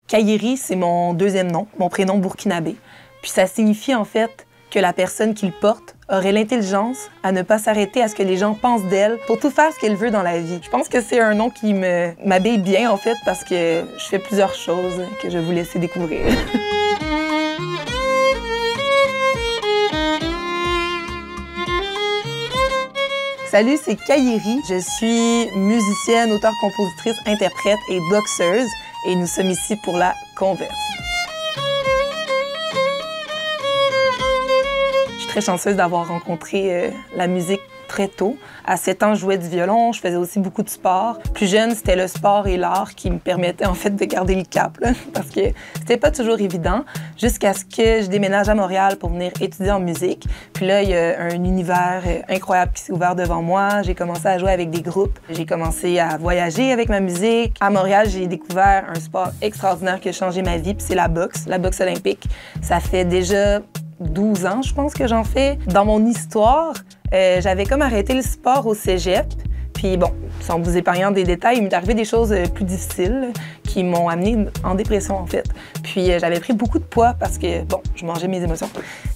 Kayeri, c'est mon deuxième nom, mon prénom burkinabé. Puis ça signifie en fait que la personne qui le porte aurait l'intelligence à ne pas s'arrêter à ce que les gens pensent d'elle pour tout faire ce qu'elle veut dans la vie. Je pense que c'est un nom qui m'habille bien en fait parce que je fais plusieurs choses que je vais vous laisser découvrir. Salut, c'est Kayeri. Je suis musicienne, auteure, compositrice, interprète et boxeuse et nous sommes ici pour la Converse. Je suis très chanceuse d'avoir rencontré la musique très tôt. À 7 ans, je jouais du violon, je faisais aussi beaucoup de sport. Plus jeune, c'était le sport et l'art qui me permettaient en fait de garder le cap, là, parce que c'était pas toujours évident, jusqu'à ce que je déménage à Montréal pour venir étudier en musique. Puis là, il y a un univers incroyable qui s'est ouvert devant moi. J'ai commencé à jouer avec des groupes, j'ai commencé à voyager avec ma musique. À Montréal, j'ai découvert un sport extraordinaire qui a changé ma vie, puis c'est la boxe olympique. Ça fait déjà 12 ans, je pense que j'en fais. Dans mon histoire, j'avais comme arrêté le sport au cégep. Puis bon, sans vous épargnant des détails, il m'est arrivé des choses plus difficiles qui m'ont amenée en dépression, en fait. Puis j'avais pris beaucoup de poids parce que, bon, je mangeais mes émotions.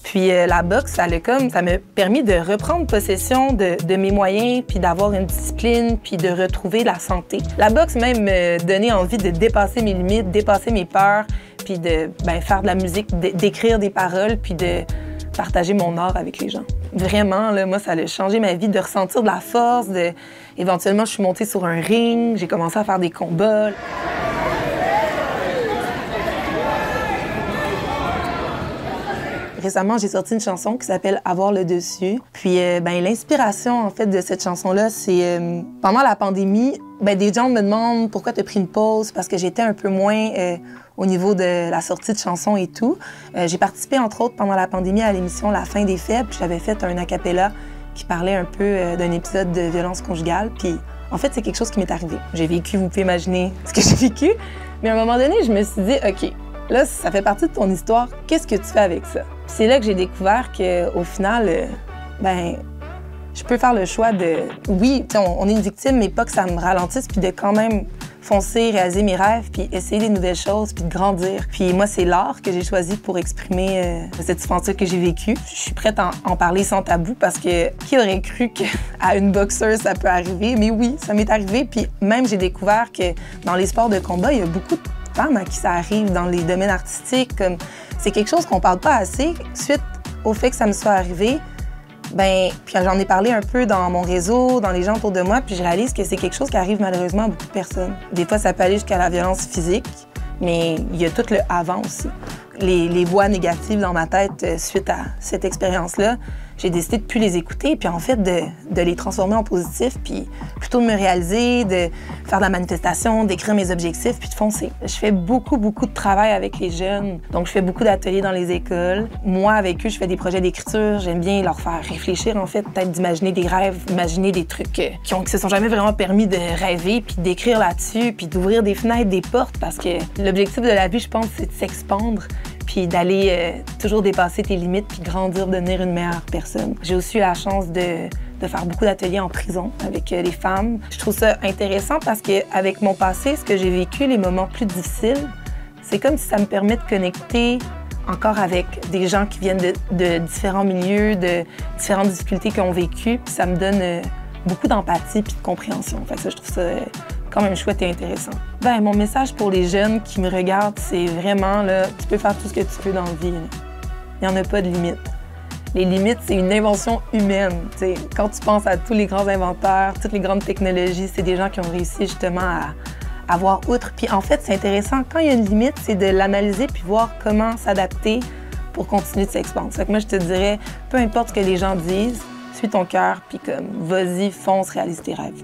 Puis la boxe, ça m'a permis de reprendre possession de mes moyens, puis d'avoir une discipline, puis de retrouver la santé. La boxe même me donnait envie de dépasser mes limites, dépasser mes peurs, puis de faire de la musique, d'écrire des paroles, puis de partager mon art avec les gens. Vraiment, là, moi, ça a changé ma vie, de ressentir de la force. Éventuellement, je suis montée sur un ring, j'ai commencé à faire des combats. Récemment, j'ai sorti une chanson qui s'appelle « Avoir le dessus ». Puis l'inspiration, en fait, de cette chanson-là, c'est pendant la pandémie, des gens me demandent pourquoi tu as pris une pause, parce que j'étais un peu moins au niveau de la sortie de chansons et tout. J'ai participé, entre autres, pendant la pandémie à l'émission La fin des faibles. J'avais fait un a cappella qui parlait un peu d'un épisode de violence conjugale. Puis, en fait, c'est quelque chose qui m'est arrivé. J'ai vécu, vous pouvez imaginer ce que j'ai vécu. Mais à un moment donné, je me suis dit, OK, là, ça fait partie de ton histoire. Qu'est-ce que tu fais avec ça? C'est là que j'ai découvert qu'au final, je peux faire le choix de... Oui, on est une victime, mais pas que ça me ralentisse, puis de quand même foncer, réaliser mes rêves, puis essayer des nouvelles choses, puis de grandir. Puis moi, c'est l'art que j'ai choisi pour exprimer cette souffrance que j'ai vécue. Je suis prête à en parler sans tabou parce que qui aurait cru qu'à une boxeuse, ça peut arriver? Mais oui, ça m'est arrivé. Puis même, j'ai découvert que dans les sports de combat, il y a beaucoup de femmes à qui ça arrive dans les domaines artistiques. C'est quelque chose qu'on parle pas assez. Suite au fait que ça me soit arrivé, puis j'en ai parlé un peu dans mon réseau, dans les gens autour de moi, puis je réalise que c'est quelque chose qui arrive malheureusement à beaucoup de personnes. Des fois, ça peut aller jusqu'à la violence physique, mais il y a tout le avant aussi. Les voix négatives dans ma tête suite à cette expérience-là, j'ai décidé de ne plus les écouter, puis en fait de les transformer en positif, puis plutôt de me réaliser, de faire de la manifestation, d'écrire mes objectifs, puis de foncer. Je fais beaucoup de travail avec les jeunes, donc je fais beaucoup d'ateliers dans les écoles. Moi, avec eux, je fais des projets d'écriture, j'aime bien leur faire réfléchir, en fait, peut-être d'imaginer des rêves, imaginer des trucs qui se sont jamais vraiment permis de rêver, puis d'écrire là-dessus, puis d'ouvrir des fenêtres, des portes, parce que l'objectif de la vie, je pense, c'est de s'expandre, puis d'aller toujours dépasser tes limites, puis grandir, devenir une meilleure personne. J'ai aussi eu la chance de faire beaucoup d'ateliers en prison avec les femmes. Je trouve ça intéressant parce qu'avec mon passé, ce que j'ai vécu, les moments plus difficiles, c'est comme si ça me permet de connecter encore avec des gens qui viennent de différents milieux, de différentes difficultés qu'ils ont vécues, puis ça me donne beaucoup d'empathie puis de compréhension. Fait que ça, je trouve ça quand même chouette et intéressant. Mon message pour les jeunes qui me regardent, c'est vraiment, là, tu peux faire tout ce que tu veux dans la vie. Là. Il n'y en a pas de limite. Les limites, c'est une invention humaine. T'sais. Quand tu penses à tous les grands inventeurs, toutes les grandes technologies, c'est des gens qui ont réussi justement à voir outre. Puis en fait, c'est intéressant, quand il y a une limite, c'est de l'analyser puis voir comment s'adapter pour continuer de s'expandre. Fait que moi, je te dirais, peu importe ce que les gens disent, suis ton cœur, puis comme, vas-y, fonce, réalise tes rêves.